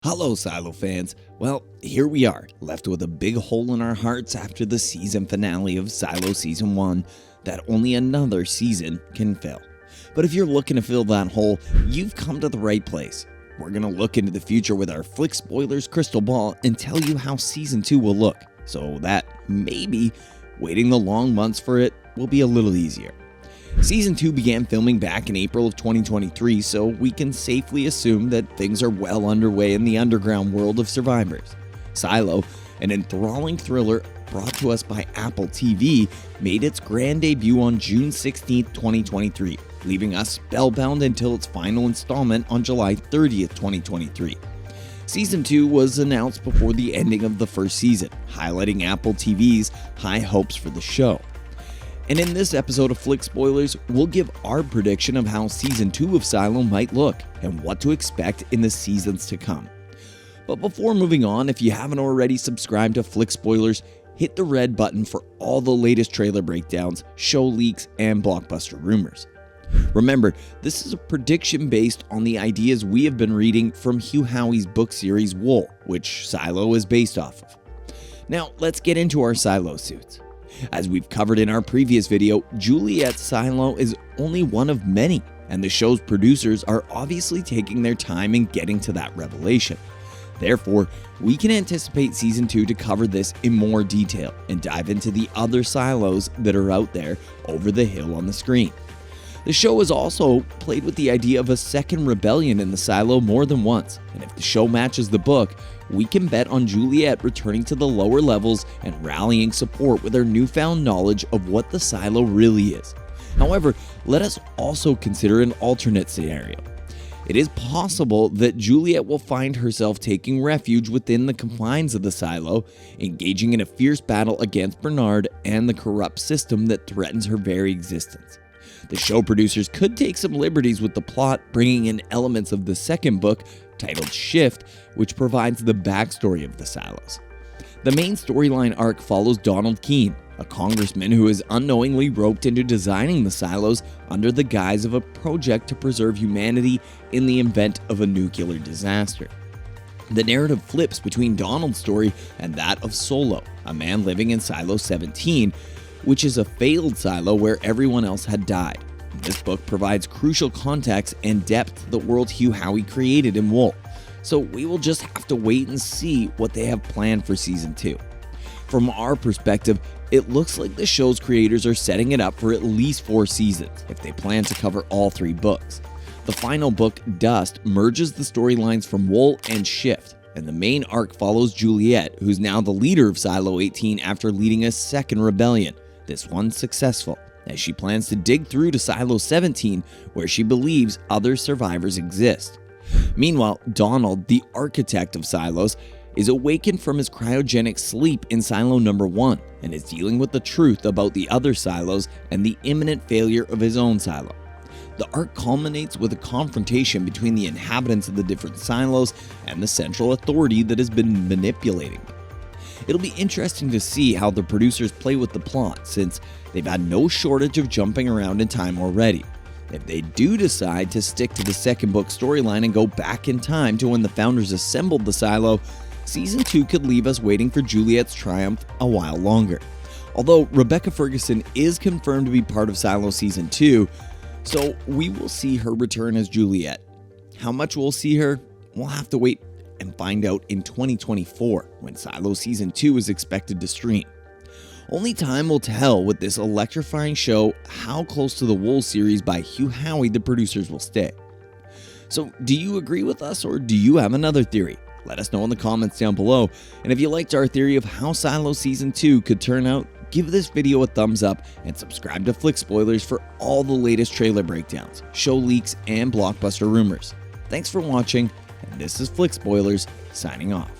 Hello, Silo fans. Well, here we are, left with a big hole in our hearts after the season finale of Silo Season 1 that only another season can fill. But if you're looking to fill that hole, you've come to the right place. We're going to look into the future with our Flick Spoilers crystal ball and tell you how Season 2 will look, so that maybe waiting the long months for it will be a little easier. Season 2 began filming back in April of 2023, so we can safely assume that things are well underway in the underground world of survivors. Silo, an enthralling thriller brought to us by Apple TV, made its grand debut on June 16, 2023, leaving us spellbound until its final installment on July 30, 2023. Season 2 was announced before the ending of the first season, highlighting Apple TV's high hopes for the show. And in this episode of Flick Spoilers, we'll give our prediction of how Season 2 of Silo might look and what to expect in the seasons to come. But before moving on, if you haven't already subscribed to Flick Spoilers, hit the red button for all the latest trailer breakdowns, show leaks, and blockbuster rumors. Remember, this is a prediction based on the ideas we have been reading from Hugh Howey's book series Wool, which Silo is based off of. Now, let's get into our Silo suits. As we've covered in our previous video, Juliet's Silo is only one of many, and the show's producers are obviously taking their time in getting to that revelation. Therefore, we can anticipate Season 2 to cover this in more detail and dive into the other Silos that are out there over the hill on the screen. The show has also played with the idea of a second rebellion in the Silo more than once, and if the show matches the book, we can bet on Juliet returning to the lower levels and rallying support with her newfound knowledge of what the Silo really is. However, let us also consider an alternate scenario. It is possible that Juliet will find herself taking refuge within the confines of the Silo, engaging in a fierce battle against Bernard and the corrupt system that threatens her very existence. The show producers could take some liberties with the plot, bringing in elements of the second book, titled Shift, which provides the backstory of the Silos. The main storyline arc follows Donald Keene, a congressman who is unknowingly roped into designing the Silos under the guise of a project to preserve humanity in the event of a nuclear disaster. The narrative flips between Donald's story and that of Solo, a man living in Silo 17, which is a failed Silo where everyone else had died. This book provides crucial context and depth to the world Hugh Howey created in Wool, so we will just have to wait and see what they have planned for Season 2. From our perspective, it looks like the show's creators are setting it up for at least 4 seasons, if they plan to cover all 3 books. The final book, Dust, merges the storylines from Wool and Shift, and the main arc follows Juliet, who's now the leader of Silo 18 after leading a second rebellion, this one successful, as she plans to dig through to Silo 17, where she believes other survivors exist. Meanwhile, Donald, the architect of Silos, is awakened from his cryogenic sleep in Silo number 1 and is dealing with the truth about the other Silos and the imminent failure of his own Silo. The arc culminates with a confrontation between the inhabitants of the different Silos and the central authority that has been manipulating them. It'll be interesting to see how the producers play with the plot, since they've had no shortage of jumping around in time already. If they do decide to stick to the second book storyline and go back in time to when the founders assembled the Silo, Season 2 could leave us waiting for Juliet's triumph a while longer. Although Rebecca Ferguson is confirmed to be part of Silo Season 2, so we will see her return as Juliet. How much we'll see her, we'll have to wait and find out in 2024, when Silo Season 2 is expected to stream. Only time will tell with this electrifying show how close to the Wool series by Hugh Howey the producers will stay. So do you agree with us, or do you have another theory? Let us know in the comments down below, and if you liked our theory of how Silo Season 2 could turn out, give this video a thumbs up and subscribe to Flick Spoilers for all the latest trailer breakdowns, show leaks, and blockbuster rumors. Thanks for watching, and this is Flick Spoilers signing off.